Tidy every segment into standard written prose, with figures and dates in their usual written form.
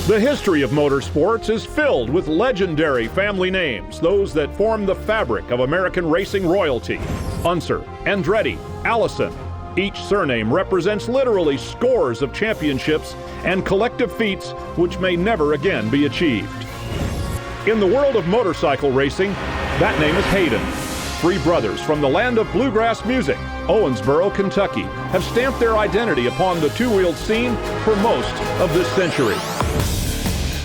The history of motorsports is filled with legendary family names, those that form the fabric of American racing royalty. Unser, Andretti, Allison. Each surname represents literally scores of championships and collective feats which may never again be achieved. In the world of motorcycle racing, that name is Hayden. Three brothers from the land of bluegrass music, Owensboro, Kentucky, have stamped their identity upon the two-wheeled scene for most of this century.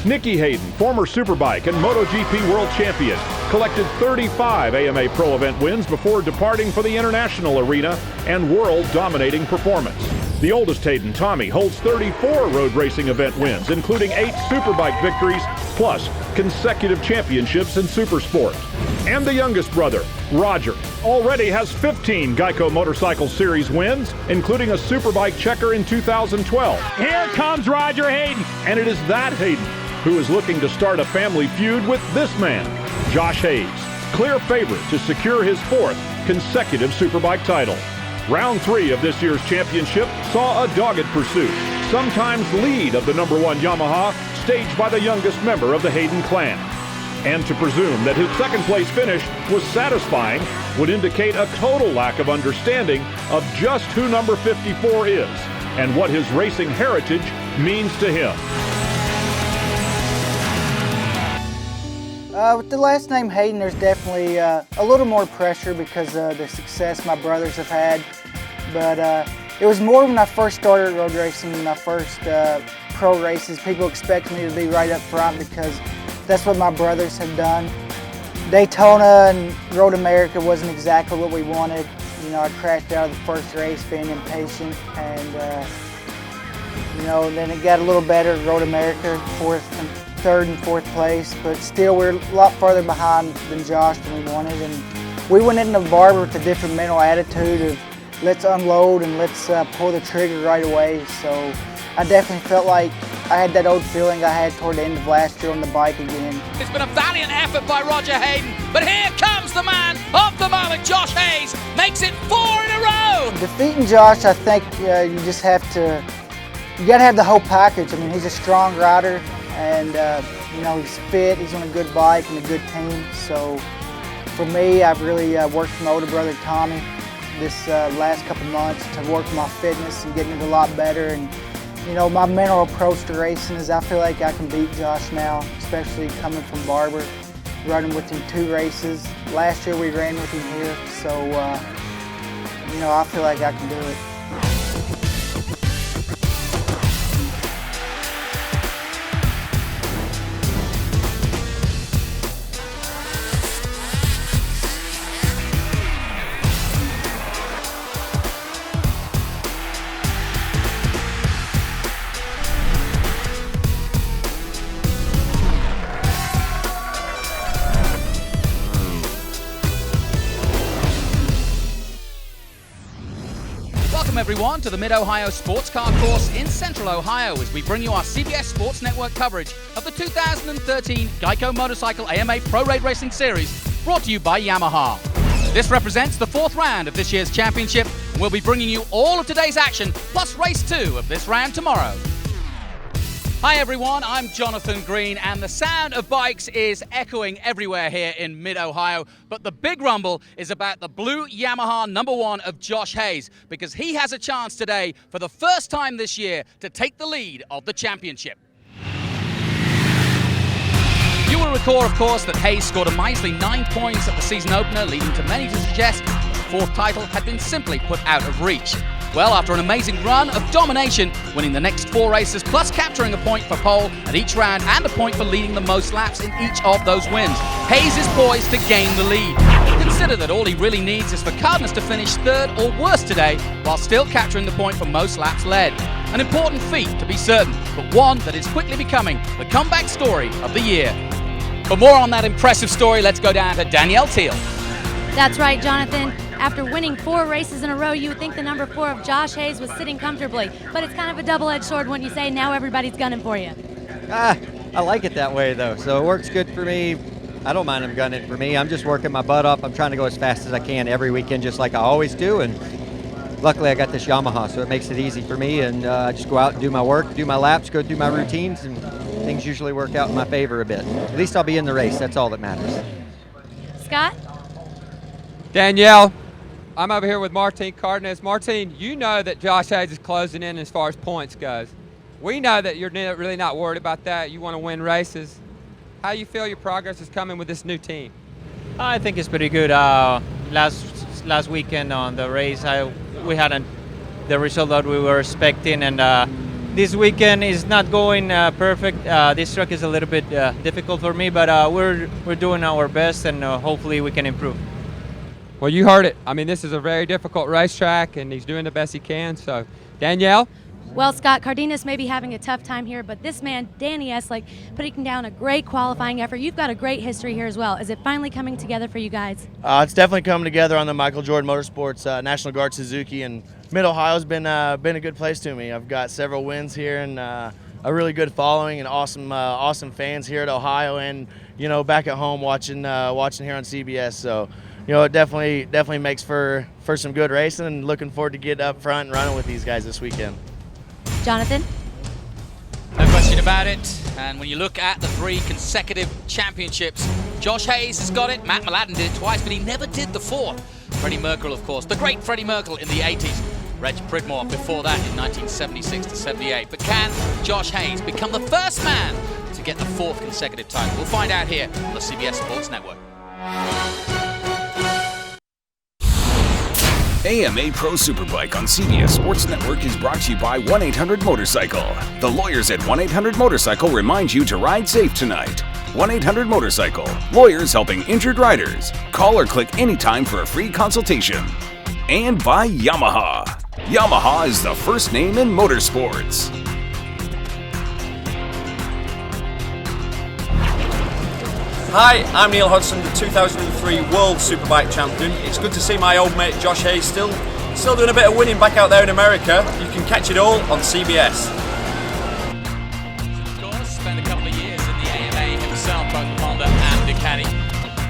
Nicky Hayden, former Superbike and MotoGP world champion, collected 35 AMA Pro Event wins before departing for the international arena and world-dominating performance. The oldest Hayden, Tommy, holds 34 road racing event wins, including 8 Superbike victories, plus consecutive championships in Supersport. And the youngest brother, Roger, already has 15 Geico Motorcycle Series wins, including a Superbike checker in 2012. Here comes Roger Hayden. And it is that Hayden who is looking to start a family feud with this man, Josh Hayes, clear favorite to secure his 4th consecutive Superbike title. Round 3 of this year's championship saw a dogged pursuit, sometimes lead of the #1 Yamaha, staged by the youngest member of the Hayden clan. And to presume that his second place finish was satisfying would indicate a total lack of understanding of just who number 54 is and what his racing heritage means to him. With the last name Hayden, there's definitely a little more pressure because of the success my brothers have had. But it was more when I first started road racing, my first pro races. People expect me to be right up front because that's what my brothers have done. Daytona and Road America wasn't exactly what we wanted. You know, I crashed out of the first race being impatient, and you know, then it got a little better at Road America, 3rd and 4th place, but still we're a lot farther behind than Josh than we wanted. And we went into Barber with a different mental attitude of let's unload and let's pull the trigger right away. So I definitely felt like I had that old feeling I had toward the end of last year on the bike again. It's been a valiant effort by Roger Hayden, but here comes the man of the moment, Josh Hayes, makes it 4 in a row. Defeating Josh, I think you just have to, you got to have the whole package. I mean, he's a strong rider, and you know, he's fit, he's on a good bike and a good team. So for me, I've really worked with my older brother Tommy this last couple months to work on my fitness and getting it a lot better. And you know, my mental approach to racing is I feel like I can beat Josh now, especially coming from Barber, running with him 2 races. Last year we ran with him here, so you know, I feel like I can do it. Welcome everyone to the Mid-Ohio Sports Car Course in Central Ohio as we bring you our CBS Sports Network coverage of the 2013 Geico Motorcycle AMA Pro Raid Racing Series, brought to you by Yamaha. This represents the 4th round of this year's championship, and we'll be bringing you all of today's action, plus race 2 of this round tomorrow. Hi everyone, I'm Jonathan Green, and the sound of bikes is echoing everywhere here in Mid-Ohio, but the big rumble is about the blue Yamaha #1 of Josh Hayes, because he has a chance today for the first time this year to take the lead of the championship. You will recall, of course, that Hayes scored a measly 9 points at the season opener, leading to many to suggest that the 4th title had been simply put out of reach. Well, after an amazing run of domination, winning the next 4 races, plus capturing a point for pole at each round and a point for leading the most laps in each of those wins, Hayes is poised to gain the lead. Consider that all he really needs is for Cardenas to finish 3rd or worse today, while still capturing the point for most laps led. An important feat, to be certain, but one that is quickly becoming the comeback story of the year. For more on that impressive story, let's go down to Danielle Teal. That's right, Jonathan. After winning 4 races in a row, you would think the #4 of Josh Hayes was sitting comfortably, but it's kind of a double-edged sword when you say now everybody's gunning for you. I like it that way, though, so it works good for me. I don't mind him gunning for me. I'm just working my butt up. I'm trying to go as fast as I can every weekend, just like I always do, and luckily I got this Yamaha, so it makes it easy for me, and I just go out and do my work, do my laps, go do my routines, and things usually work out in my favor a bit. At least I'll be in the race. That's all that matters. Scott? Danielle, I'm over here with Martin Cardenas. Martin, you know that Josh Hayes is closing in as far as points goes. We know that you're really not worried about that. You want to win races. How you feel your progress is coming with this new team? I think it's pretty good. Last weekend on the race, we had the result that we were expecting, and this weekend is not going perfect. This track is a little bit difficult for me, but we're doing our best, and hopefully we can improve. Well, you heard it. I mean, this is a very difficult racetrack, and he's doing the best he can. So, Danielle? Well, Scott, Cardenas may be having a tough time here, but this man, Danny Eslick, putting down a great qualifying effort. You've got a great history here as well. Is it finally coming together for you guys? It's definitely coming together on the Michael Jordan Motorsports National Guard Suzuki, and Mid-Ohio's been a good place to me. I've got several wins here and a really good following and awesome fans here at Ohio, and back at home watching here on CBS. So it definitely makes for some good racing, and looking forward to get up front and running with these guys this weekend. Jonathan? No question about it. And when you look at the 3 consecutive championships, Josh Hayes has got it. Matt Mladen did it twice, but he never did the 4th. Freddie Merkel, of course, the great Freddie Merkel in the 80s. Reg Pridmore before that in 1976 to 78. But can Josh Hayes become the first man to get the 4th consecutive title? We'll find out here on the CBS Sports Network. AMA Pro Superbike on CBS Sports Network is brought to you by 1-800-MOTORCYCLE. The lawyers at 1-800-MOTORCYCLE remind you to ride safe tonight. 1-800-MOTORCYCLE. Lawyers helping injured riders. Call or click anytime for a free consultation. And by Yamaha. Yamaha is the first name in motorsports. Hi, I'm Neil Hodgson, the 2003 World Superbike Champion. It's good to see my old mate Josh Hayes still doing a bit of winning back out there in America. You can catch it all on CBS. Of course, spent a couple of years in the AMA himself, both Honda and Ducati.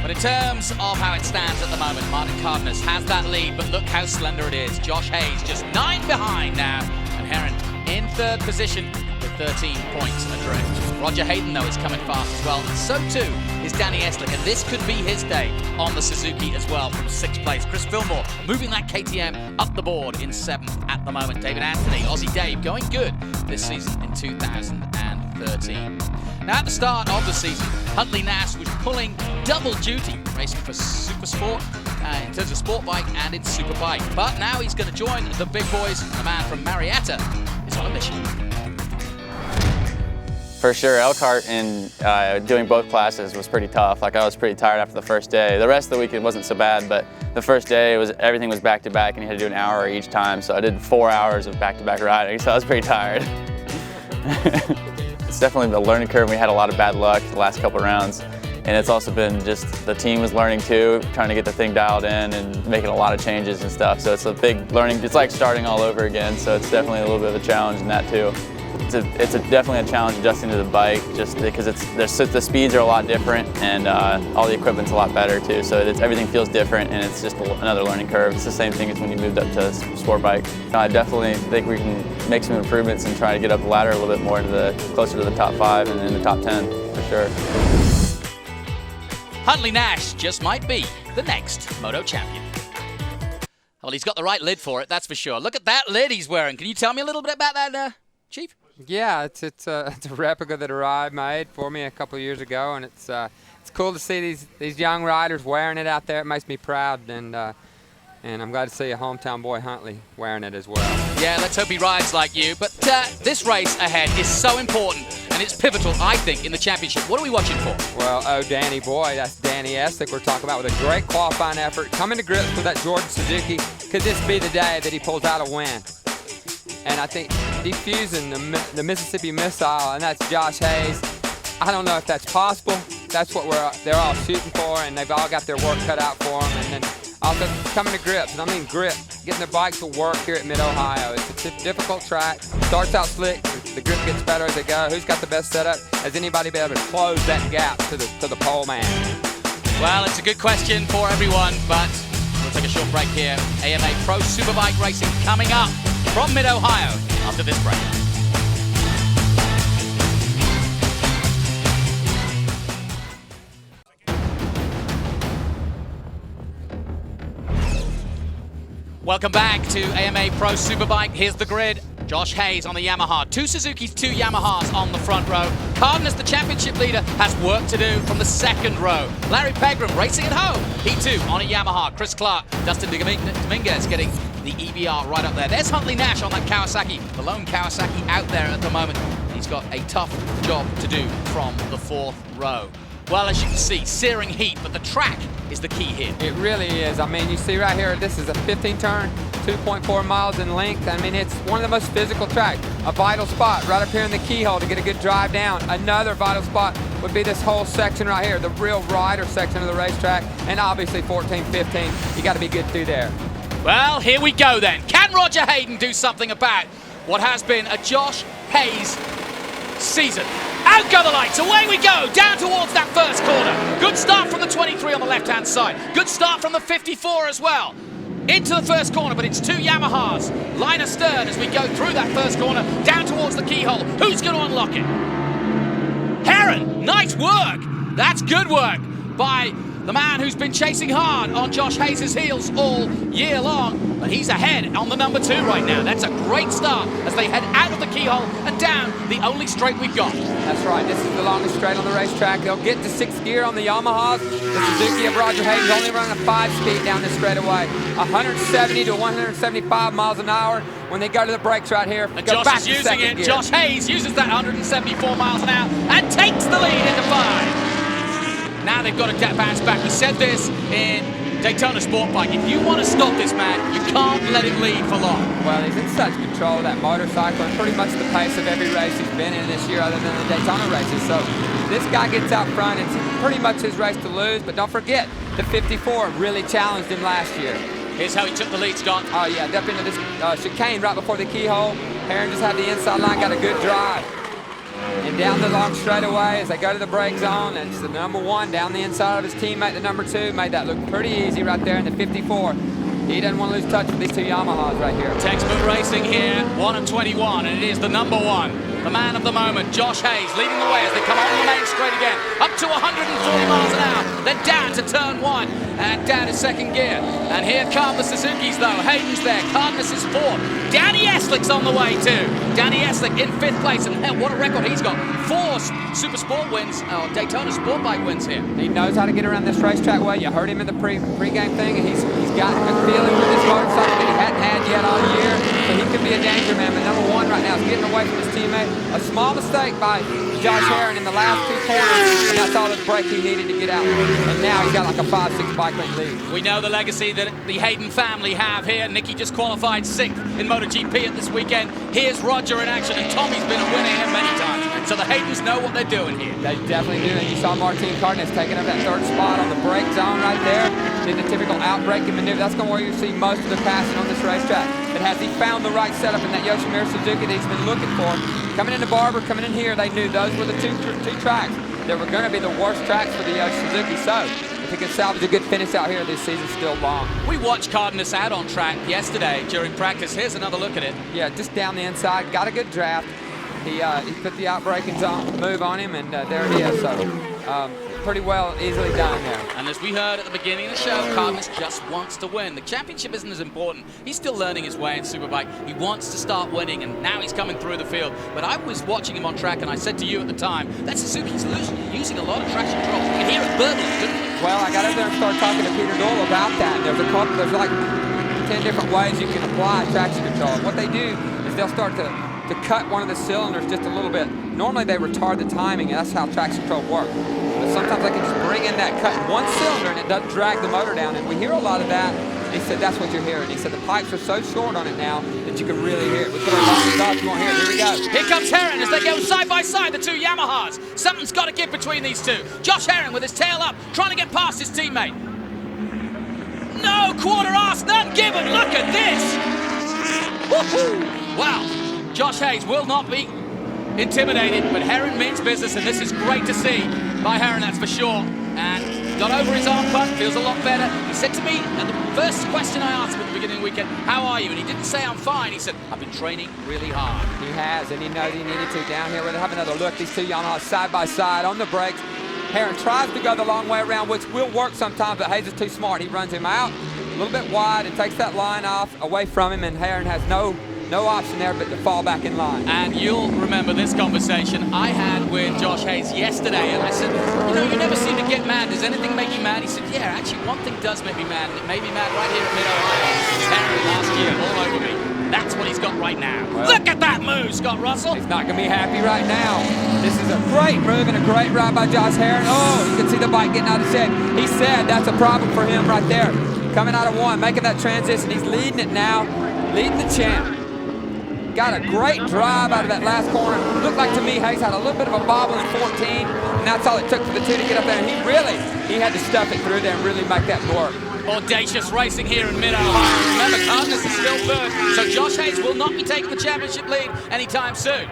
But in terms of how it stands at the moment, Martin Cardenas has that lead, but look how slender it is. Josh Hayes just 9 behind now, and Herrin in 3rd position with 13 points adrift. Roger Hayden, though, is coming fast as well, and so too is Danny Eslick, and this could be his day on the Suzuki as well from 6th place. Chris Fillmore moving that KTM up the board in 7th at the moment. David Anthony, Aussie Dave, going good this season in 2013. Now at the start of the season, Huntley Nash was pulling double duty, racing for Supersport in terms of sport bike and in Superbike. But now he's going to join the big boys. The man from Marietta is on a mission. For sure, Elkhart and doing both classes was pretty tough. Like, I was pretty tired after the first day. The rest of the weekend wasn't so bad, but the first day everything was back to back, and you had to do an hour each time. So I did 4 hours of back-to-back riding, so I was pretty tired. It's definitely a learning curve. We had a lot of bad luck the last couple rounds, and it's also been just the team was learning too, trying to get the thing dialed in and making a lot of changes and stuff. So it's a big learning. It's like starting all over again. So it's definitely a little bit of a challenge in that too. It's definitely a challenge adjusting to the bike, just because the speeds are a lot different, and all the equipment's a lot better too. So everything feels different, and it's just another learning curve. It's the same thing as when you moved up to sport bike. I definitely think we can make some improvements and try to get up the ladder a little bit more closer to the top 5 and in the top 10 for sure. Huntley Nash just might be the next Moto champion. Well, he's got the right lid for it, that's for sure. Look at that lid he's wearing. Can you tell me a little bit about that, Chief? Yeah, it's a replica that Arrive made for me a couple of years ago, and it's cool to see these young riders wearing it out there. It makes me proud, and I'm glad to see a hometown boy, Huntley, wearing it as well. Yeah, let's hope he rides like you. But this race ahead is so important, and it's pivotal, I think, in the championship. What are we watching for? Well, oh, Danny boy, that's Danny Eslick we're talking about, with a great qualifying effort, coming to grips with that Jordan Suzuki. Could this be the day that he pulls out a win? And I think defusing the Mississippi Missile, and that's Josh Hayes. I don't know if that's possible. That's what they're all shooting for, and they've all got their work cut out for them. And then also coming to grips, and I mean grip, getting their bikes to work here at Mid-Ohio. It's a difficult track. Starts out slick. The grip gets better as they go. Who's got the best setup? Has anybody been able to close that gap to the pole man? Well, it's a good question for everyone, but we'll take a short break here. AMA Pro Superbike Racing coming up from Mid-Ohio after this break. Welcome back to AMA Pro Superbike. Here's the grid. Josh Hayes on the Yamaha. 2 Suzukis, 2 Yamahas on the front row. Cardenas, the championship leader, has work to do from the second row. Larry Pegram racing at home. He too on a Yamaha. Chris Clark, Dustin Dominguez getting the EBR right up there. There's Huntley Nash on that Kawasaki. The lone Kawasaki out there at the moment. He's got a tough job to do from the 4th row. Well, as you can see, searing heat, but the track is the key here. It really is. I mean, you see right here, this is a 15 turn, 2.4 miles in length. I mean, it's one of the most physical tracks. A vital spot right up here in the keyhole to get a good drive down. Another vital spot would be this whole section right here, the real rider section of the racetrack, and obviously 14, 15. You got to be good through there. Well, here we go then. Can Roger Hayden do something about what has been a Josh Hayes season? Out go the lights, away we go, down towards that first corner. Good start from the 23 on the left-hand side. Good start from the 54 as well. Into the first corner, but it's 2 Yamahas. Line astern as we go through that first corner, down towards the keyhole. Who's going to unlock it? Herrin, nice work. That's good work by the man who's been chasing hard on Josh Hayes' heels all year long, but he's ahead on the number 2 right now. That's a great start as they head out of the keyhole and down the only straight we've got. That's right, this is the longest straight on the racetrack. They'll get to 6th gear on the Yamahas. The Suzuki of Roger Hayden's only running a 5-speed down this straightaway. 170 to 175 miles an hour. When they go to the brakes right here, and go Josh back is to using 2nd it. gear. Josh Hayes uses that 174 miles an hour and takes the lead into 5. Now they've got to bounce back. We said this in Daytona Sport Bike. If you want to stop this man, you can't let him lead for long. Well, he's in such control of that motorcycle and pretty much the pace of every race he's been in this year other than the Daytona races. So this guy gets out front. It's pretty much his race to lose, but don't forget, the 54 really challenged him last year. Here's how he took the lead, Scott. Oh yeah, up into this chicane right before the keyhole. Herrin just had the inside line, got a good drive. And down the long straightaway as they go to the brake zone, and it's the number 1 down the inside of his teammate, the number 2. Made that look pretty easy right there in the 54. He doesn't want to lose touch with these 2 Yamahas right here. Textbook racing here, 1 and 21, and it is the number 1. The man of the moment, Josh Hayes, leading the way as they come on the main straight again. Up to 140 miles an hour, then down to turn 1 and down to 2nd gear. And here come the Suzukis though. Hayden's there, Cardenas is 4th. Danny Eslick's on the way too. Danny Eslick in 5th place, and hell, what a record he's got. 4 Super Sport wins, Daytona Sport Bike wins here. He knows how to get around this racetrack well. You heard him in the pre-game thing, and he's got a feeling with this motorcycle that he hadn't had yet all year. So he could be a danger man, but number 1 right now is getting away from his teammate. A small mistake by Josh Herrin in the last 2 corners, and that's all the break he needed to get out. And now he's got like a 5-6 bike length lead. We know the legacy that the Hayden family have here. Nicky just qualified 6th in MotoGP at this weekend. Here's Roger in action, and Tommy's been a winner here many times. So the Haydens know what they're doing here. They definitely do, and you saw Martin Cardenas taking up that 3rd spot on the brake zone right there. Did the typical out-braking maneuver. That's going to where you see most of the passing on this racetrack. But has he found the right setup in that Yoshimura Suzuki that he's been looking for? Coming into Barber, coming in here, they knew those were the two tracks that were going to be the worst tracks for the Suzuki. So if he can salvage a good finish out here, this season's still long. We watched Cardenas out on track yesterday during practice. Here's another look at it. Yeah, just down the inside, got a good draft. He put the out-braking move on him, and there it is. So pretty well, easily done there. And as we heard at the beginning of the show, Cardenas just wants to win. The championship isn't as important. He's still learning his way in Superbike. He wants to start winning, and now he's coming through the field. But I was watching him on track, and I said to you at the time, that Suzuki's using a lot of traction control. You can hear it burbling, couldn't you? Well, I got up there and started talking to Peter Doyle about that. There's like 10 different ways you can apply traction control. What they do is they'll start to cut one of the cylinders just a little bit. Normally they retard the timing, and that's how traction control works. But sometimes they can just bring in that cut in one cylinder, and it doesn't drag the motor down. And we hear a lot of that. He said that's what you're hearing. He said the pipes are so short on it now that you can really hear it. We put a lot of stuff you won't hear it. Here we go. Here comes Herrin as they go side by side, the 2 Yamahas. Something's got to give between these 2. Josh Herrin with his tail up, trying to get past his teammate. No quarter asked, none given. Look at this. Woohoo! Wow. Josh Hayes will not be intimidated, but Herrin means business, and this is great to see by Herrin, that's for sure. And got over his arm bump, feels a lot better. He said to me, at the first question I asked him at the beginning of the weekend, how are you? And he didn't say I'm fine. He said, I've been training really hard. He has, and he knows he needed to. Down here, we'll have another look. These 2 Yamahas side by side on the brakes. Herrin tries to go the long way around, which will work sometimes, but Hayes is too smart. He runs him out. a little bit wide. It takes that line off away from him, and Herrin has no option there but to fall back in line. And you'll remember this conversation I had with Josh Hayes yesterday, and I said, you know, you never seem to get mad. Does anything make you mad? He said, yeah, actually one thing does make me mad, and it made me mad right here at Mid-Ohio. Herrin last year all over me. That's what he's got right now. Well, look at that move, Scott Russell. He's not going to be happy right now. This is a great move and a great ride by Josh Herrin. Oh, you can see the bike getting out of the shed. He said that's a problem for him right there. Coming out of one, making that transition. He's leading it now, leading the champ. Got a great drive out of that last corner. Looked like to me Hayes had a little bit of a bobble in 14, and that's all it took for the two to get up there. And he had to stuff it through there and really make that work. Audacious racing here in Mid-Ohio. Remember, Cardenas is still third, so Josh Hayes will not be taking the championship lead anytime soon.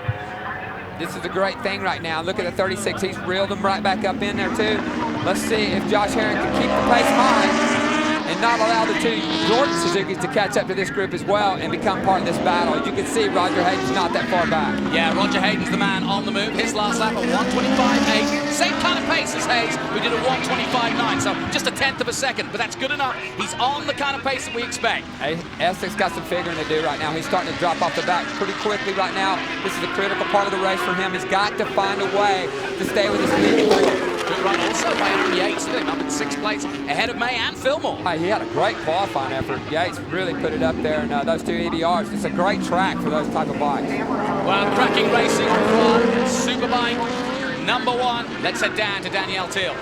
This is a great thing right now. Look at the 36. He's reeled him right back up in there, too. Let's see if Josh Herrin can keep the pace high and not allow the two Jordan Suzukis to catch up to this group as well and become part of this battle. You can see Roger Hayden's not that far back. Yeah, Roger Hayden's the man on the move. His last lap, a 1:25.8. Same kind of pace as Hayes, who did a 1:25.9, so just a tenth of a second, but that's good enough. He's on the kind of pace that we expect. Hey, Eslick's got some figuring to do right now. He's starting to drop off the back pretty quickly right now. This is a critical part of the race for him. He's got to find a way to stay with his lead. Good run also by Aaron Yates, up in 6th place, ahead of May and Fillmore. Hey, he had a great qualifying effort. Yates really put it up there, and those two EBRs. It's a great track for those type of bikes. Well, cracking racing for Superbike number 1. Let's head down to Danielle Teal.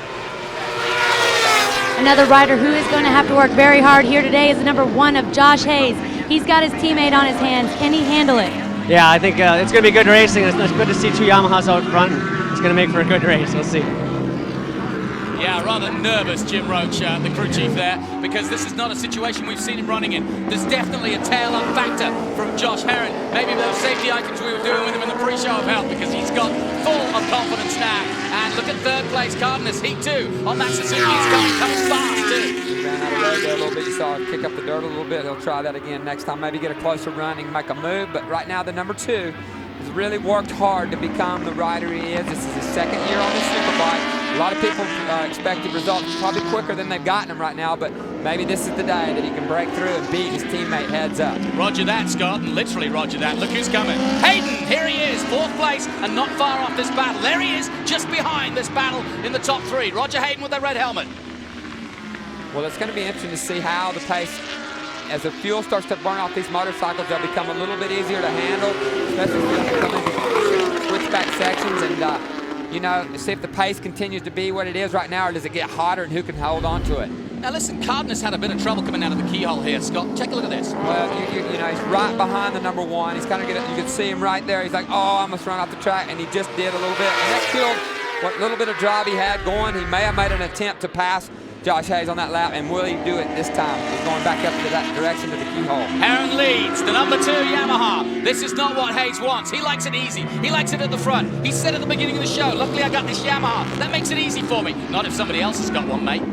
Another rider who is going to have to work very hard here today is the number 1 of Josh Hayes. He's got his teammate on his hands. Can he handle it? Yeah, I think it's going to be good racing. It's good to see 2 Yamahas out front. It's going to make for a good race. We'll see. Yeah, rather nervous, Jim Roach, the crew chief there, because this is not a situation we've seen him running in. There's definitely a tail-up factor from Josh Herrin. Maybe those safety items we were doing with him in the pre-show have helped, because he's got full of confidence now. And look at 3rd place, Cardenas, Heat 2 on that Suzuki. He's coming fast, too. He ran out of road there a little bit. You saw him kick up the dirt a little bit. He'll try that again next time. Maybe get a closer run. He can make a move. But right now, the number 2 has really worked hard to become the rider he is. This is his 2nd year on this Superbike. A lot of people expected results probably quicker than they've gotten him right now, but maybe this is the day that he can break through and beat his teammate heads up. Roger that, Scott, and literally roger that. Look who's coming. Hayden, here he is, 4th place and not far off this battle. There he is, just behind this battle in the top 3. Roger Hayden with the red helmet. Well, it's going to be interesting to see how the pace, as the fuel starts to burn off these motorcycles, they'll become a little bit easier to handle, especially when they come into switchback sections and you know, see if the pace continues to be what it is right now, or does it get hotter and who can hold on to it. Now listen, Cardenas had a bit of trouble coming out of the keyhole here, Scott. Take a look at this. Well, you know, he's right behind the number 1. He's kind of you can see him right there. He's like, oh, I must run off the track, and he just did a little bit. And that killed what little bit of drive he had going. He may have made an attempt to pass Josh Hayes on that lap, and will he do it this time? He's going back up to that direction to the keyhole. Herrin leads, the number 2 Yamaha. This is not what Hayes wants. He likes it easy. He likes it at the front. He said at the beginning of the show, luckily I got this Yamaha. That makes it easy for me. Not if somebody else has got one, mate.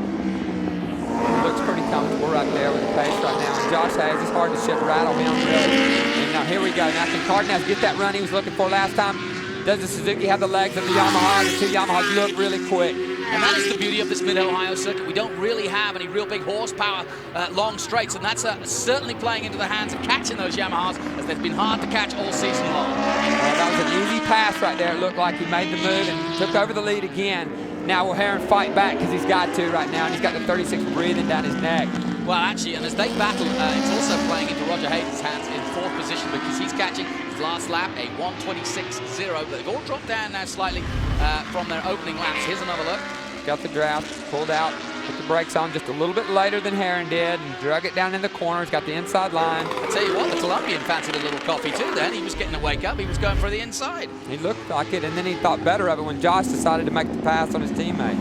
Looks pretty comfortable right there with the pace right now. And Josh Hayes, it's hard to rattle him, really. And now here we go. Now can Cardenas get that run he was looking for last time? Does the Suzuki have the legs of the Yamaha? The 2 Yamahas look really quick. And that is the beauty of this Mid-Ohio circuit. We don't really have any real big horsepower long straights, and that's certainly playing into the hands of catching those Yamahas, as they've been hard to catch all season long. That was an easy pass right there. It looked like he made the move and took over the lead again. Now will Herrin fight back, because he's got to right now, and he's got the 36 breathing down his neck. Well, actually, and as they battle, it's also playing into Roger Hayden's hands in 4th position, because he's catching his last lap, a 1:26.0. But they've all dropped down now slightly from their opening laps. Here's another look. Got the draft, pulled out, put the brakes on just a little bit later than Herrin did, and drug it down in the corner. He's got the inside line. I tell you what, the Colombian fancied a little coffee too then. He was getting a wake up. He was going for the inside. He looked like it, and then he thought better of it when Josh decided to make the pass on his teammate.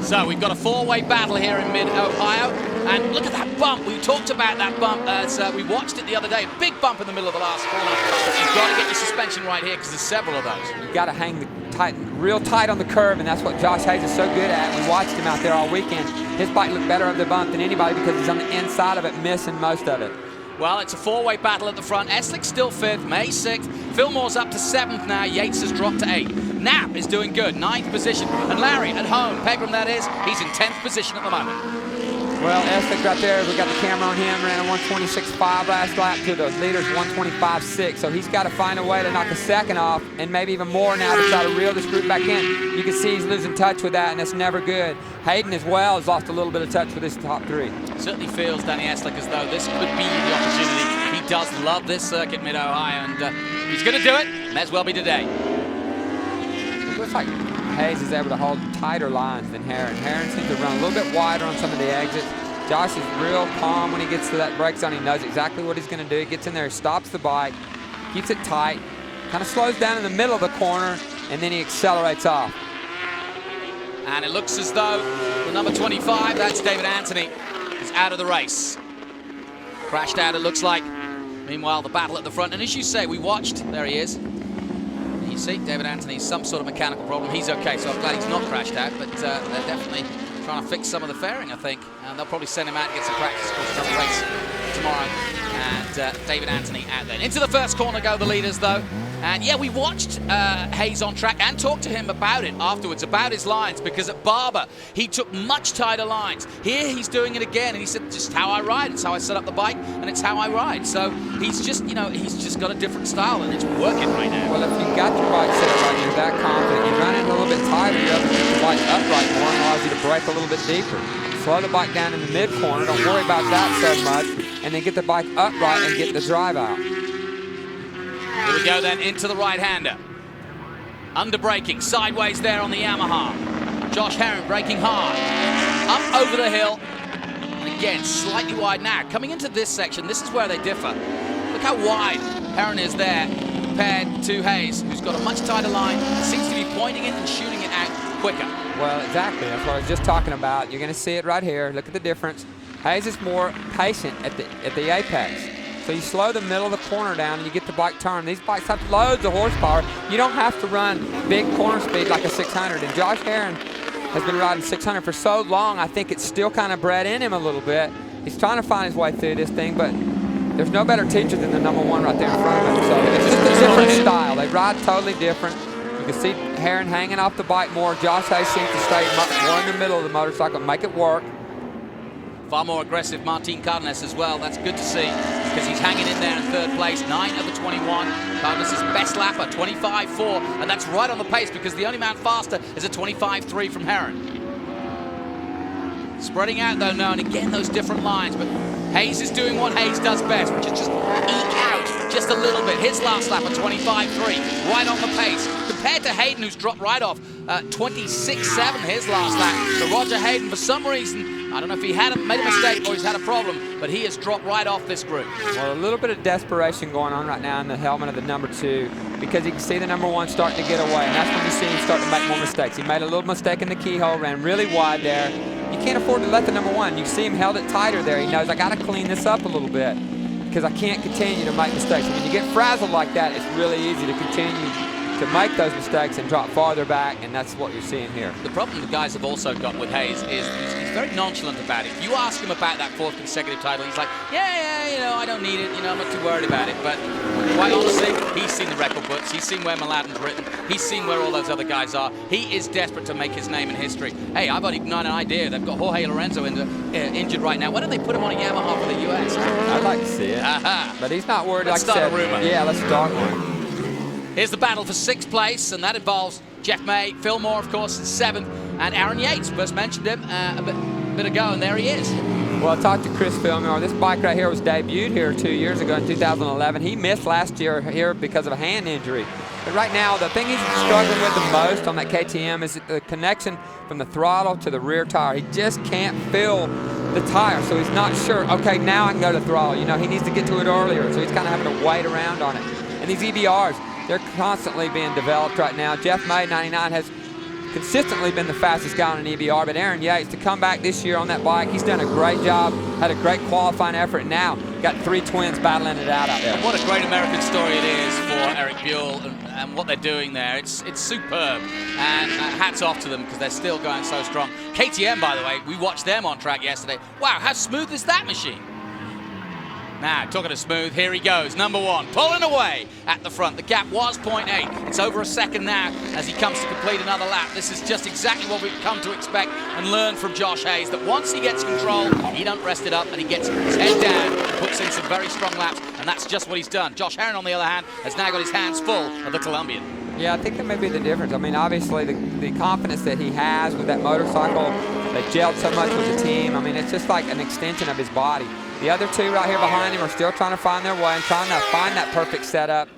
So we've got a 4-way battle here in Mid-Ohio, and look at that bump. We talked about that bump as we watched it the other day. A big bump in the middle of the last corner. You've got to get your suspension right here, because there's several of those. You've got to hang real tight on the curve, and that's what Josh Hayes is so good at. We watched him out there all weekend. His bike looked better over the bump than anybody, because he's on the inside of it, missing most of it. Well, it's a 4-way battle at the front. Eslick's still 5th, May 6th. Fillmore's up to 7th now. Yates has dropped to 8th. Knapp is doing good, 9th position. And Larry at home, Pegram that is, he's in 10th position at the moment. Well, Eslick right there, we got the camera on him, ran a 126.5 last lap to the leader's 125.6. So he's got to find a way to knock a second off and maybe even more now to try to reel this group back in. You can see he's losing touch with that, and that's never good. Hayden as well has lost a little bit of touch with his top three. Certainly feels, Danny Eslick, as though this could be the opportunity. He does love this circuit, Mid-Ohio, and he's going to do it. May as well be today. It looks like Hayes is able to hold tighter lines than Herrin. Herrin seems to run a little bit wider on some of the exits. Josh is real calm when he gets to that brake zone. He knows exactly what he's going to do. He gets in there, stops the bike, keeps it tight, kind of slows down in the middle of the corner, and then he accelerates off. And it looks as though the number 25, that's David Anthony, is out of the race. Crashed out, it looks like. Meanwhile, the battle at the front. And as you say, we watched. There he is. You see, David Anthony's some sort of mechanical problem. He's okay, so I'm glad he's not crashed out, but they're definitely trying to fix some of the fairing, I think. And they'll probably send him out and get some practice for another race tomorrow. And David Anthony out there. Into the first corner go the leaders, though. And yeah, we watched Hayes on track and talked to him about it afterwards, about his lines, because at Barber, he took much tighter lines. Here, he's doing it again, and he said, just how I ride. It's how I set up the bike, and it's how I ride. So he's just, you know, he's just got a different style, and it's working right now. Well, if you got your bike set up right, you're that confident, you run it a little bit tighter, you have to keep the bike upright more, and allows you to brake a little bit deeper. Slow the bike down in the mid-corner, don't worry about that so much, and then get the bike upright and get the drive out. Here we go then into the right-hander. Under braking, sideways there on the Yamaha. Josh Herrin braking hard. Up over the hill. And again, slightly wide now. Coming into this section, this is where they differ. Look how wide Herrin is there compared to Hayes, who's got a much tighter line, seems to be pointing it and shooting it out quicker. Well, exactly. That's what I was just talking about. You're going to see it right here. Look at the difference. Hayes is more patient at the apex. So you slow the middle of the corner down and you get the bike turned. These bikes have loads of horsepower. You don't have to run big corner speed like a 600. And Josh Herrin has been riding 600 for so long, I think it's still kind of bred in him a little bit. He's trying to find his way through this thing, but there's no better teacher than the number one right there in front of him. So it's just a different style. They ride totally different. You can see Herrin hanging off the bike more. Josh Hayes seems to stay more in the middle of the motorcycle, make it work. Far more aggressive Martin Cardenas as well. That's good to see because he's hanging in there in third place, 9 of the 21. Cardenas' best lapper, 25.4, and that's right on the pace because the only man faster is a 25.3 from Herrin. Spreading out though now, and again those different lines, but Hayes is doing what Hayes does best, which is just eke out just a little bit. His last lap at 25.3, right on the pace. Compared to Hayden, who's dropped right off 26.7 his last lap. So Roger Hayden, for some reason, I don't know if he made a mistake or he's had a problem, but he has dropped right off this group. Well, a little bit of desperation going on right now in the helmet of the number 2 because you can see the number 1 starting to get away, and that's when you see him start to make more mistakes. He made a little mistake in the keyhole, ran really wide there. You can't afford to let the number 1. You see him held it tighter there. He knows, I got to clean this up a little bit because I can't continue to make mistakes. And when you get frazzled like that, it's really easy to continue to make those mistakes and drop farther back, and that's what you're seeing here. The problem the guys have also got with Hayes is he's very nonchalant about it. If you ask him about that 4th consecutive title, he's like, yeah, you know, I don't need it, you know, I'm not too worried about it. But quite honestly, he's seen the record books, he's seen where Mladen's written, he's seen where all those other guys are. He is desperate to make his name in history. Hey, I've only got an idea. They've got Jorge Lorenzo injured right now. Why don't they put him on a Yamaha for the US? I'd like to see it. But he's not worried. Let's like start a rumor. Yeah, let's start one. Here's the battle for 6th place, and that involves Geoff May, Fillmore, of course, in 7th, and Aaron Yates. First mentioned him a bit ago, and there he is. Well, I talked to Chris Fillmore. This bike right here was debuted here 2 years ago in 2011. He missed last year here because of a hand injury. But right now, the thing he's struggling with the most on that KTM is the connection from the throttle to the rear tire. He just can't feel the tire, so he's not sure, okay, now I can go to the throttle. You know, he needs to get to it earlier, so he's kind of having to wait around on it. And these EBRs, they're constantly being developed right now. Geoff May, 99, has consistently been the fastest guy on an EBR, but Aaron Yates, to come back this year on that bike, he's done a great job, had a great qualifying effort, and now got 3 twins battling it out there. And what a great American story it is for Eric Buell and what they're doing there. It's superb, and hats off to them because they're still going so strong. KTM, by the way, we watched them on track yesterday. Wow, how smooth is that machine? Now, talking to Smooth, here he goes, number 1, pulling away at the front. The gap was 0.8. It's over a second now as he comes to complete another lap. This is just exactly what we've come to expect and learn from Josh Hayes, that once he gets control, he don't rest it up and he gets his head down, puts in some very strong laps, and that's just what he's done. Josh Herrin, on the other hand, has now got his hands full of the Colombian. Yeah, I think that may be the difference. I mean, obviously, the confidence that he has with that motorcycle, they gelled so much with the team. I mean, it's just like an extension of his body. The other two right here behind him are still trying to find their way and trying to find that perfect setup,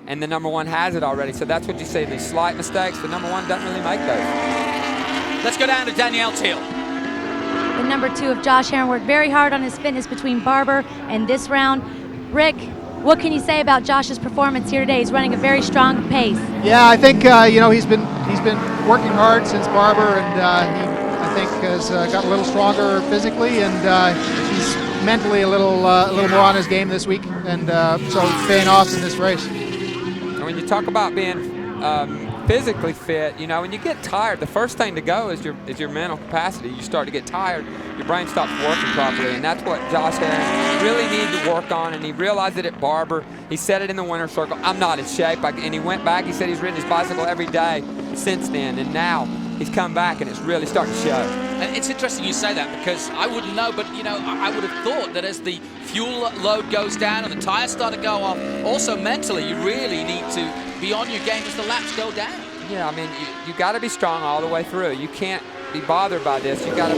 and the number 1 has it already. So that's what you see, these slight mistakes. The number 1 doesn't really make those. Let's go down to Danielle Teal. The number 2 of Josh Herrin worked very hard on his fitness between Barber and this round. Rick, what can you say about Josh's performance here today? He's running a very strong pace. Yeah, I think he's been working hard since Barber, and he, I think, has got a little stronger physically, and he's mentally a little more on his game this week, and so it's paying off in this race. When you talk about being physically fit, you know, when you get tired, the first thing to go is your mental capacity. You start to get tired, your brain stops working properly, and that's what Josh Herrin really needed to work on, and he realized it at Barber. He said it in the winner's circle, I'm not in shape, and he went back, he said he's ridden his bicycle every day since then, and now he's come back and it's really starting to show. And it's interesting you say that, because I wouldn't know, but you know, I would have thought that as the fuel load goes down and the tires start to go off, also mentally you really need to be on your game as the laps go down. Yeah, I mean, you got to be strong all the way through. You can't be bothered by this. It's got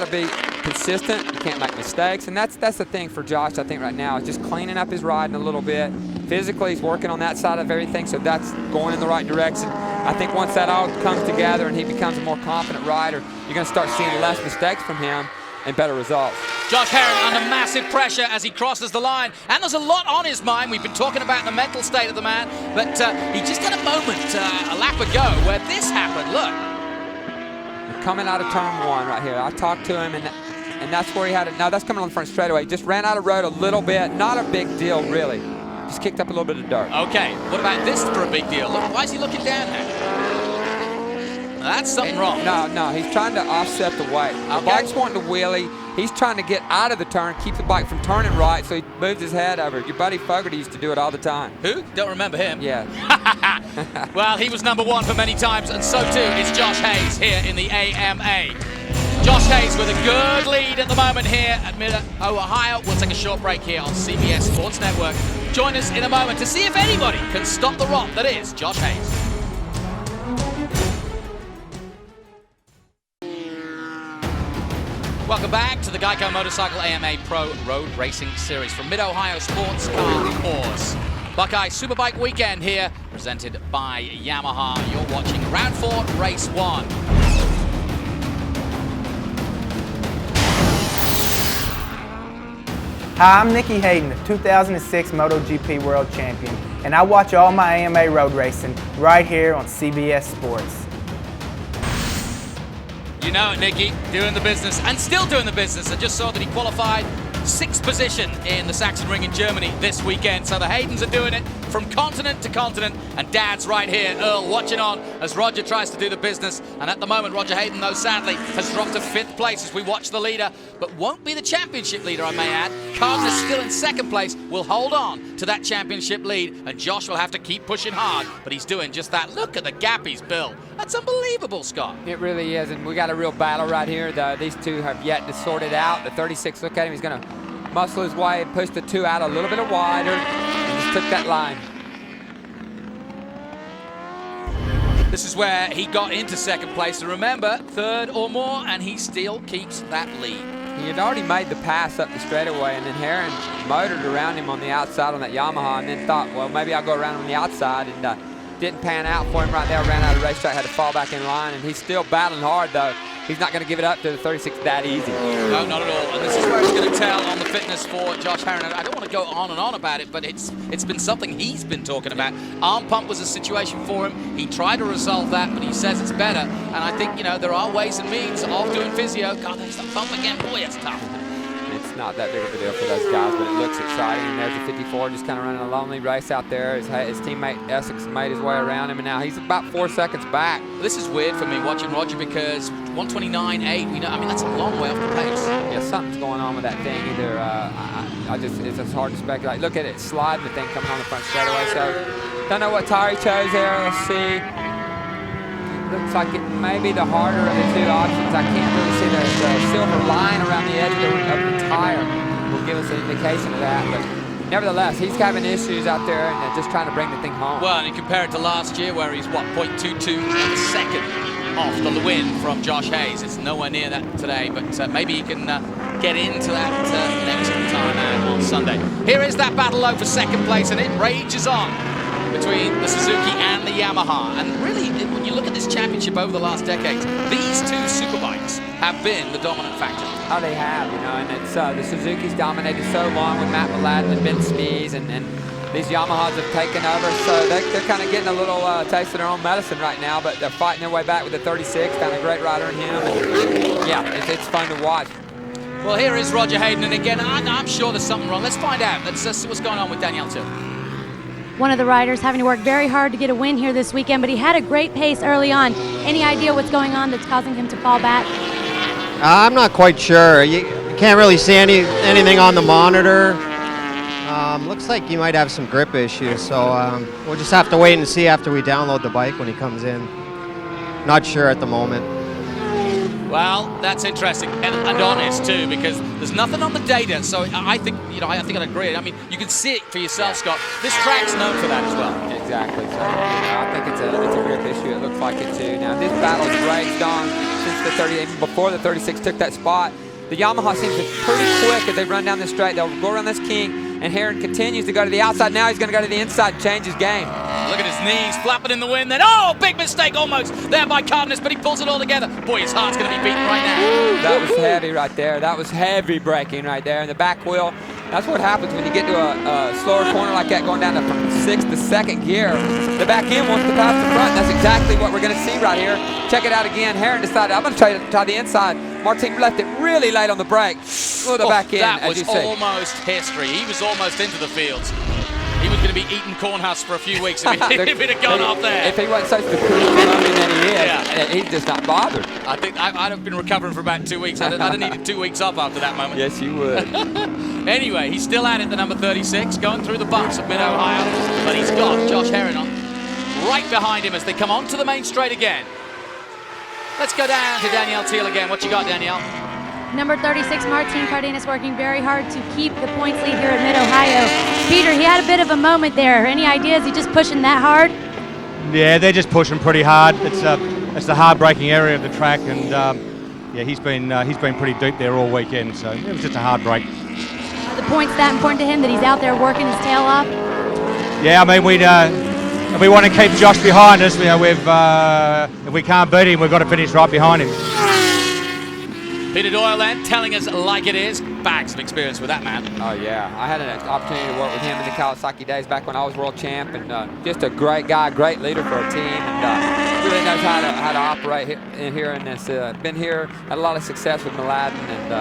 to be consistent. You can't make mistakes, and that's the thing for Josh, I think, right now, is just cleaning up his riding a little bit. Physically, he's working on that side of everything, so that's going in the right direction. I think once that all comes together and he becomes a more confident rider, you're going to start seeing less mistakes from him and better results. Josh Herrin under massive pressure as he crosses the line, and there's a lot on his mind. We've been talking about the mental state of the man, but he just had a moment a lap ago where this happened. Look. Coming out of turn 1 right here, I talked to him, and that's where he had it. Now that's coming on the front straightaway. Just ran out of road a little bit, not a big deal really. Just kicked up a little bit of dirt. Okay, what about this for a big deal? Look, why is he looking down there? Now, that's something wrong. No, he's trying to offset the weight. The bike's wanting to wheelie. He's trying to get out of the turn, keep the bike from turning right, so he moves his head over. Your buddy Fogarty used to do it all the time. Who? Don't remember him. Yeah. Well, he was number 1 for many times, and so too is Josh Hayes here in the AMA. Josh Hayes with a good lead at the moment here at Mid-Ohio. We'll take a short break here on CBS Sports Network. Join us in a moment to see if anybody can stop the rot that is Josh Hayes. Welcome back to the Geico Motorcycle AMA Pro Road Racing Series from Mid-Ohio Sports Car Course. Buckeye SuperBike Weekend here, presented by Yamaha. You're watching Round 4, Race 1. Hi, I'm Nicky Hayden, the 2006 MotoGP World Champion, and I watch all my AMA road racing right here on CBS Sports. You know it, Nicky, doing the business, and still doing the business. I just saw that he qualified 6th position in the Sachsenring in Germany this weekend. So the Haydens are doing it from continent to continent, and Dad's right here, Earl, watching on as Roger tries to do the business. And at the moment, Roger Hayden, though, sadly, has dropped to 5th place as we watch the leader, but won't be the championship leader, I may add. Cardenas still in 2nd place, will hold on to that championship lead, and Josh will have to keep pushing hard, but he's doing just that. Look at the gap he's built. That's unbelievable, Scott. It really is, and we got a real battle right here. These two have yet to sort it out. The 36, look at him, he's going to muscle his way and push the 2 out a little bit wider, and just took that line. This is where he got into 2nd place, and remember, 3rd or more, and he still keeps that lead. He had already made the pass up the straightaway, and then Herrin motored around him on the outside on that Yamaha, and then thought, well, maybe I'll go around on the outside, and didn't pan out for him right there, ran out of the racetrack, had to fall back in line, and he's still battling hard, though. He's not going to give it up to the 36 that easy. No, not at all. And this is where it's going to tell on the fitness for Josh Herrin. I don't want to go on and on about it, but it's been something he's been talking about. Arm pump was a situation for him. He tried to resolve that, but he says it's better. And I think, you know, there are ways and means of doing physio. God, there's the bump again. Boy, it's tough. it's not that big of a deal for those guys, but it looks exciting. And there's a 54 just kind of running a lonely race out there. His teammate Eslick made his way around him, and now he's about 4 seconds back. This is weird for me watching Roger because 129.8, we know, I mean, that's a long way off the pace. Yeah, something's going on with that thing. Either it's just hard to speculate. Look at it, sliding the thing coming on the front straightaway. So don't know what tire he chose there. Let's see. Looks like it may be the harder of the two options. I can't really see the silver line around the edge of the tire. Will give us an indication of that. But nevertheless, he's having issues out there and just trying to bring the thing home. Well, and you compare it to last year where he's, what, 0.22 of a second off the win from Josh Hayes. It's nowhere near that today, but maybe he can get into that next time on Sunday. Here is that battle though for second place, and it rages on between the Suzuki and the Yamaha. And really, when you look at this championship over the last decades, these two superbikes have been the dominant factor. Oh, they have, you know, and it's the Suzuki's dominated so long with Matt Mladen and Ben Spies, and these Yamahas have taken over, so they're kind of getting a little taste of their own medicine right now, but they're fighting their way back with the 36, found a great rider in him, and yeah, it's fun to watch. Well, here is Roger Hayden, and again, I'm sure there's something wrong. Let's find out. Let's see what's going on with Danielle too. One of the riders having to work very hard to get a win here this weekend, but he had a great pace early on. Any idea what's going on that's causing him to fall back? I'm not quite sure. You can't really see anything on the monitor. Looks like he might have some grip issues, so we'll just have to wait and see after we download the bike when he comes in. Not sure at the moment. Well, that's interesting and honest too, because there's nothing on the data. So I think I'd agree. I mean, you can see it for yourself, Scott. This track's known for that as well. Exactly. So I think it's a grip issue. It looks like it too. Now this battle has raged on since the 30, even before the 36 took that spot. The Yamaha seems to be pretty quick as they run down this straight. They'll go around this king, and Herrin continues to go to the outside. Now he's going to go to the inside and change his game. Look at his knees flapping in the wind. Then, oh, big mistake almost there by Cardenas, but he pulls it all together. Boy, his heart's going to be beating right now. That was heavy right there. That was heavy braking right there. And the back wheel, that's what happens when you get to a slower corner like that, going down from 6th to 2nd gear. The back end wants to pass the front. That's exactly what we're going to see right here. Check it out again. Herrin decided, I'm going to try the inside. Martin left it really late on the brake. Look at the back end, that was almost history. He was almost into the fields. He was going to be eating corn husks for a few weeks if it had gone off there. If he wasn't such the cool running that he is, he's just not bothered. I think I'd have been recovering for about 2 weeks. I'd have needed 2 weeks off after that moment. Yes, you would. Anyway, he's still at it, the number 36, going through the bumps of Mid-Ohio, but he's got Josh Herrin on right behind him as they come onto the main straight again. Let's go down to Danielle Thiel again. What you got, Danielle? Number 36, Martin Cardenas, working very hard to keep the points lead here at Mid-Ohio. Peter, he had a bit of a moment there. Any ideas? He just pushing that hard? Yeah, they're just pushing pretty hard. It's the hard braking area of the track, and yeah, he's been pretty deep there all weekend. So it was just a hard break. Are the points that important to him that he's out there working his tail off? Yeah, I mean we want to keep Josh behind us. You know, if we can't beat him, we've got to finish right behind him. Peter Doyle then telling us like it is. Bags of experience with that man. Oh yeah, I had an opportunity to work with him in the Kawasaki days back when I was world champ, and just a great guy, great leader for a team, and really knows how to operate here in this. Been here, had a lot of success with Mladen, and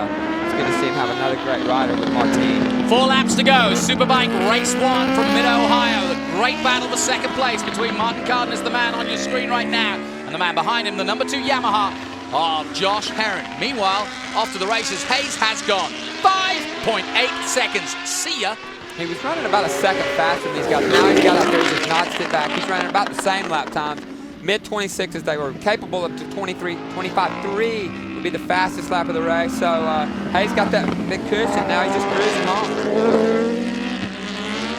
it's good to see him have another great rider with Martin. 4 laps to go. Superbike race 1 from Mid-Ohio. The great battle for second place between Martin Cardenas, the man on your screen right now, and the man behind him, the number 2 Yamaha of Josh Herrin. Meanwhile, off to the races, Hayes has gone 5.8 seconds. See ya. He was running about a second faster than these guys. Now he's got up there, just notched it back. He's running about the same lap times. Mid-26s, they were capable of 25.3 would be the fastest lap of the race. So Hayes got that big cushion. Now he's just cruising home.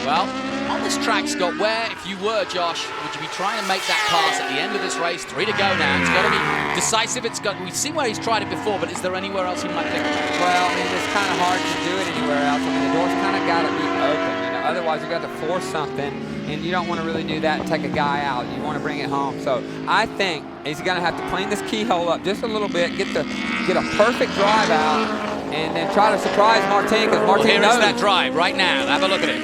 Well, on this track, Scott, where, if you were Josh, would you be trying to make that pass at the end of this race? 3 to go now. It's got to be decisive. We've seen where he's tried it before, but is there anywhere else he might think? Well, I mean, it's kind of hard to do it anywhere else. I mean, the door's kind of got to be open. You know, otherwise you got to force something, and you don't want to really do that and take a guy out. You want to bring it home. So I think he's going to have to clean this keyhole up just a little bit, get a perfect drive out, and then try to surprise Martin, because Martin knows. Here is that drive right now. Have a look at it.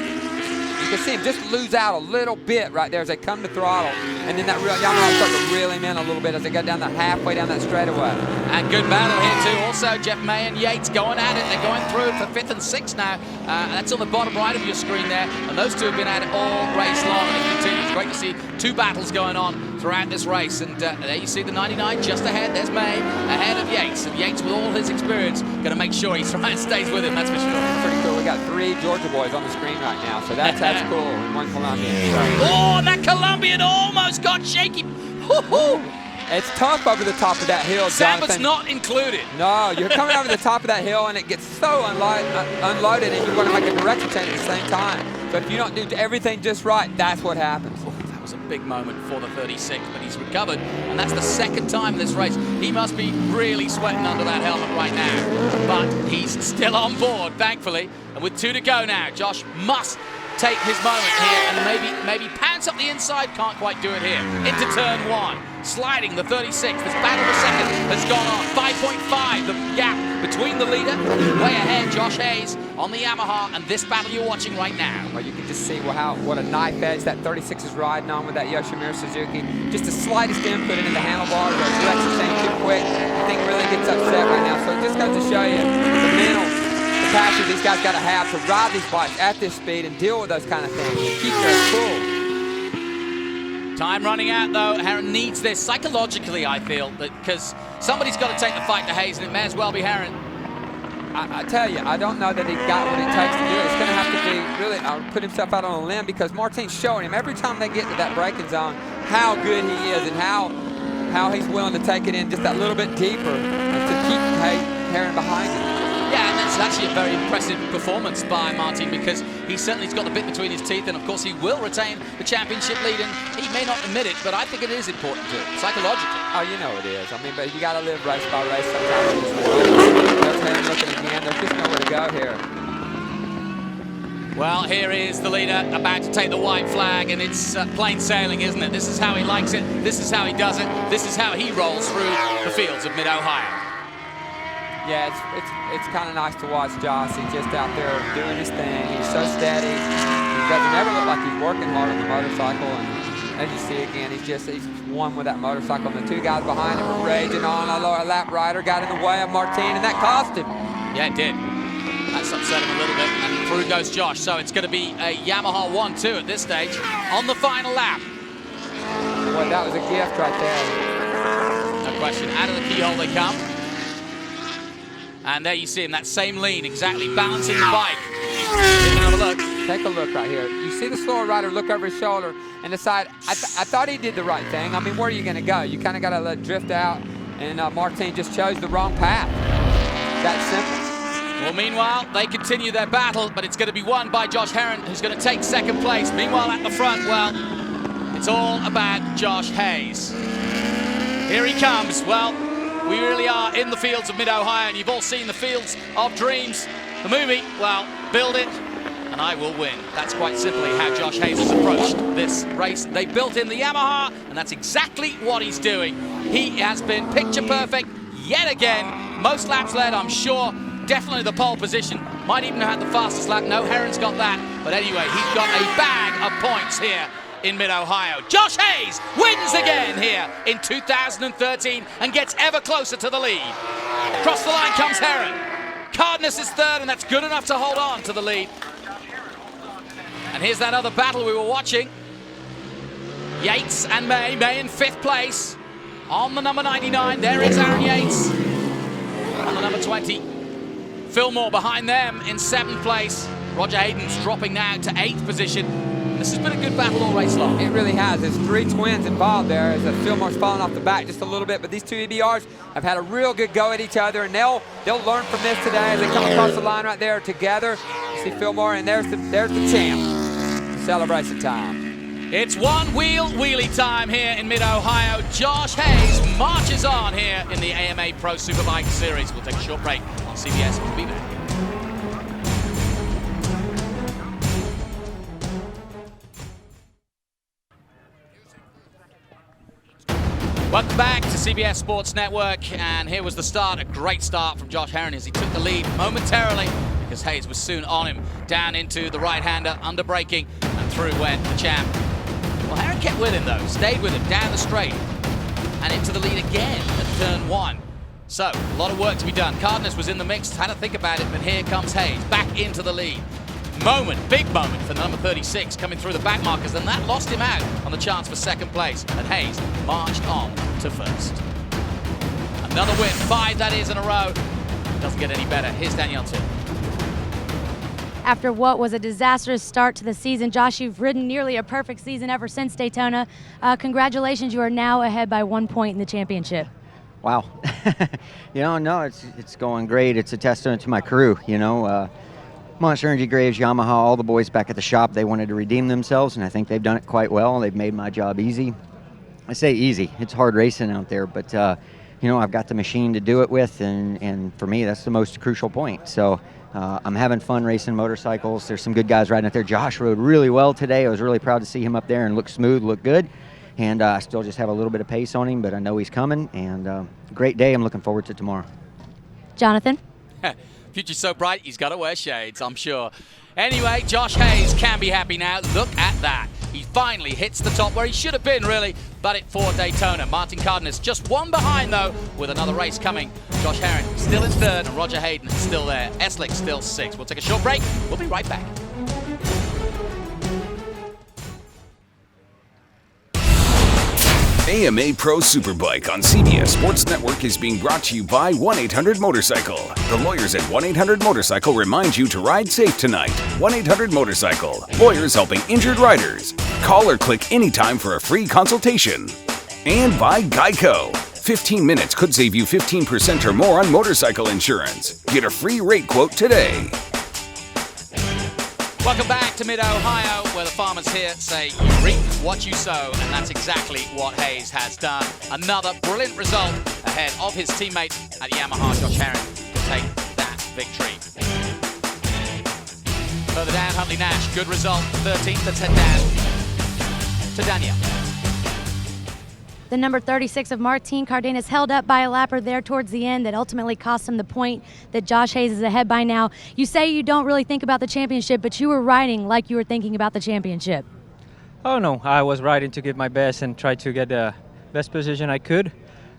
can see him just lose out a little bit right there as they come to throttle. And then that Yamaha starts to reel him in a little bit as they go down the halfway down that straightaway. And good battle here too. Also, Geoff May and Yates going at it. They're going through for 5th and 6th now. That's on the bottom right of your screen there. And those two have been at it all race long, and it continues. Great to see two battles going on throughout this race. And there you see the 99 just ahead. There's May ahead of Yates. And Yates, with all his experience, going to make sure he stays with him, that's for sure. Pretty cool. We got 3 Georgia boys on the screen right now, so that's cool. And 1 Colombian. Oh, that Colombian almost got shaky. It's tough over the top of that hill, Samba's Jonathan. not included. No, you're coming over the top of that hill, and it gets so unloaded, and you're going to make a direction change at the same time. So if you don't do everything just right, that's what happens. That was a big moment for the 36, but he's recovered, and that's the 2nd time in this race. He must be really sweating under that helmet right now, but he's still on board, thankfully. And with 2 to go now, Josh must take his moment here and maybe pounce up the inside. Can't quite do it here. Into turn 1, sliding the 36. This battle for 2nd has gone on. 5.5, the gap between the leader, way ahead, Josh Hayes on the Yamaha, and this battle you're watching right now. Well, you can just see what a knife edge that 36 is riding on with that Yoshimura Suzuki. Just the slightest input into the handlebars, or direction change too quick. The thing really gets upset right now. So it just goes to show you the mental passion these guys got to have to ride these bikes at this speed and deal with those kind of things and keep their cool. Time running out, though. Herrin needs this psychologically, I feel, because somebody's got to take the fight to Hayes, and it may as well be Herrin. I tell you, I don't know that he got what it takes to do it. It's going to have to be really put himself out on a limb, because Martin's showing him every time they get to that braking zone how good he is and how he's willing to take it in just that little bit deeper to keep Herrin behind him. Yeah, and that's actually a very impressive performance by Martin, because he certainly's got the bit between his teeth, and of course he will retain the championship lead, and he may not admit it, but I think it is important to him, psychologically. Oh, you know it is. I mean, but you got to live race by race sometimes. There's him looking again. There's just nowhere to go here. Well, here is the leader about to take the white flag, and it's plain sailing, isn't it? This is how he likes it. This is how he does it. This is how he rolls through the fields of Mid-Ohio. Yeah, it's kind of nice to watch Josh. He's just out there doing his thing. He's so steady. He doesn't ever look like he's working hard on the motorcycle. And as you see again, he's one with that motorcycle. And the 2 guys behind him are raging on. A lower lap rider got in the way of Martin, and that cost him. Yeah, it did. That's upset him a little bit. And through goes Josh. So it's going to be a Yamaha 1-2 at this stage on the final lap. Well, that was a gift right there. No question. Out of the keyhole they come. And there you see him, that same lean, exactly, balancing the bike. Take another look. Take a look right here. You see the slower rider look over his shoulder and decide, I thought he did the right thing. I mean, where are you going to go? You kind of got to let it drift out, and Martin just chose the wrong path. That simple. Well, meanwhile, they continue their battle, but it's going to be won by Josh Herrin, who's going to take 2nd place. Meanwhile, at the front, well, it's all about Josh Hayes. Here he comes. Well, we really are in the fields of Mid-Ohio, and you've all seen the Fields of Dreams. The movie, well, build it, and I will win. That's quite simply how Josh Hayes has approached this race. They built in the Yamaha, and that's exactly what he's doing. He has been picture perfect yet again. Most laps led, I'm sure. Definitely the pole position. Might even have had the fastest lap. No, Herrin's got that. But anyway, he's got a bag of points here in Mid-Ohio. Josh Hayes wins again here in 2013 and gets ever closer to the lead. Across the line comes Herrin. Cardenas is 3rd, and that's good enough to hold on to the lead. And here's that other battle we were watching. Yates and May in 5th place. On the number 99, there is Aaron Yates. On the number 20, Fillmore behind them in 7th place. Roger Hayden's dropping now to 8th position. This has been a good battle all race long. It really has. There's 3 twins involved there as Fillmore's falling off the back just a little bit, but these 2 EBRs have had a real good go at each other, and they'll learn from this today as they come across the line right there together. You see Fillmore, and there's the champ. Celebration time. It's one-wheel wheelie time here in Mid-Ohio. Josh Hayes marches on here in the AMA Pro Superbike Series. We'll take a short break on CBS. We'll be back. Welcome back to CBS Sports Network, and here was the start, a great start from Josh Herrin as he took the lead momentarily because Hayes was soon on him down into the right-hander under braking, and through went the champ. Well, Herrin kept with him though, stayed with him down the straight and into the lead again at turn 1. So, a lot of work to be done. Cardenas was in the mix, had to think about it, but here comes Hayes back into the lead. Big moment for number 36 coming through the back markers, and that lost him out on the chance for second place. And Hayes marched on to first. Another win, 5 that is in a row. Doesn't get any better. Here's Danielle Till. After what was a disastrous start to the season, Josh, you've ridden nearly a perfect season ever since Daytona. Congratulations, you are now ahead by 1 point in the championship. Wow. No, it's going great. It's a testament to my crew, Monster Energy Graves, Yamaha, all the boys back at the shop, they wanted to redeem themselves, and I think they've done it quite well. They've made my job easy. I say easy. It's hard racing out there, but, I've got the machine to do it with, and for me, that's the most crucial point. So I'm having fun racing motorcycles. There's some good guys riding out there. Josh rode really well today. I was really proud to see him up there and look smooth, look good. And I still just have a little bit of pace on him, but I know he's coming, and great day. I'm looking forward to tomorrow. Jonathan? Future's so bright, he's got to wear shades, I'm sure. Anyway, Josh Hayes can be happy now. Look at that. He finally hits the top where he should have been, really, but it for Daytona. Martin Cardenas just 1 behind, though, with another race coming. Josh Herrin still in 3rd, and Roger Hayden still there. Eslick still 6th. We'll take a short break. We'll be right back. AMA Pro Superbike on CBS Sports Network is being brought to you by 1-800-MOTORCYCLE. The lawyers at 1-800-MOTORCYCLE remind you to ride safe tonight. 1-800-MOTORCYCLE. Lawyers helping injured riders. Call or click anytime for a free consultation. And by Geico. 15 minutes could save you 15% or more on motorcycle insurance. Get a free rate quote today. Welcome back to Mid-Ohio, where the farmers here say you reap what you sow, and that's exactly what Hayes has done. Another brilliant result ahead of his teammate at Yamaha, Josh Herrin, to take that victory. Further down, Huntley Nash, good result, 13th. Let's head down to Danielle. The number 36 of Martin Cardenas held up by a lapper there towards the end that ultimately cost him the point that Josh Hayes is ahead by now. You say you don't really think about the championship, but you were riding like you were thinking about the championship. Oh no, I was riding to give my best and try to get the best position I could. It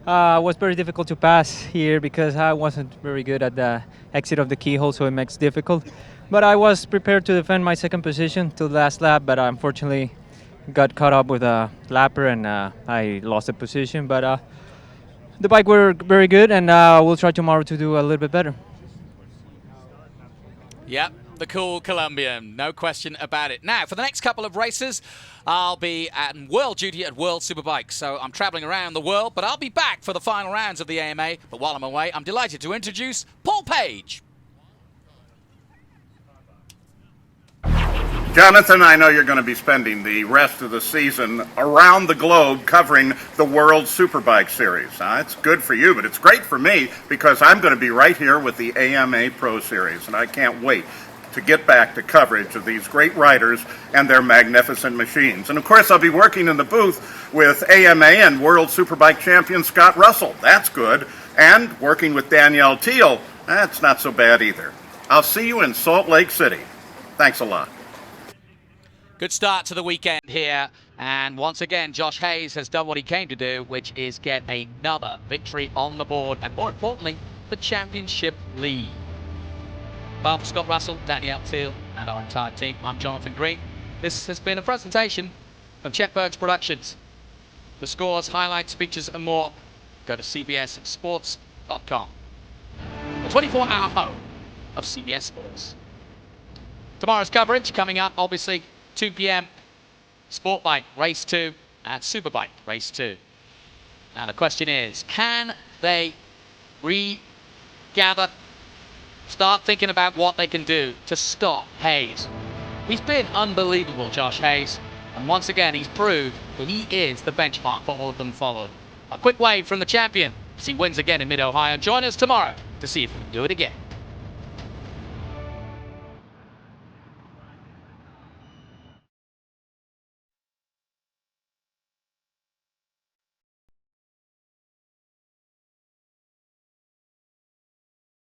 was very difficult to pass here because I wasn't very good at the exit of the keyhole, so it makes it difficult. But I was prepared to defend my second position till the last lap, but unfortunately got caught up with a lapper and I lost the position. But the bike were very good, and we'll try tomorrow to do a little bit better. Yep, the cool Colombian, no question about it. Now, for the next couple of races, I'll be at world duty at World Superbike. So I'm traveling around the world, but I'll be back for the final rounds of the AMA. But while I'm away, I'm delighted to introduce Paul Page. Jonathan, I know you're going to be spending the rest of the season around the globe covering the World Superbike Series. It's good for you, but it's great for me because I'm going to be right here with the AMA Pro Series, and I can't wait to get back to coverage of these great riders and their magnificent machines. And of course, I'll be working in the booth with AMA and World Superbike champion Scott Russell. That's good. And working with Danielle Till. That's not so bad either. I'll see you in Salt Lake City. Thanks a lot. Good start to the weekend here, and once again Josh Hayes has done what he came to do, which is get another victory on the board, and more importantly, the championship lead. Well, for Scott Russell, Danielle Till, and our entire team, I'm Jonathan Green. This has been a presentation of Chet Berg's Productions. For scores, highlights, features, and more, go to cbssports.com. The 24-hour home of CBS Sports. Tomorrow's coverage coming up, obviously, 2 p.m. Sport Bike Race 2 and Superbike Race 2. Now the question is, can they regather, start thinking about what they can do to stop Hayes? He's been unbelievable, Josh Hayes, and once again he's proved that he is the benchmark for all of them followed. A quick wave from the champion as he wins again in Mid-Ohio. Join us tomorrow to see if we can do it again.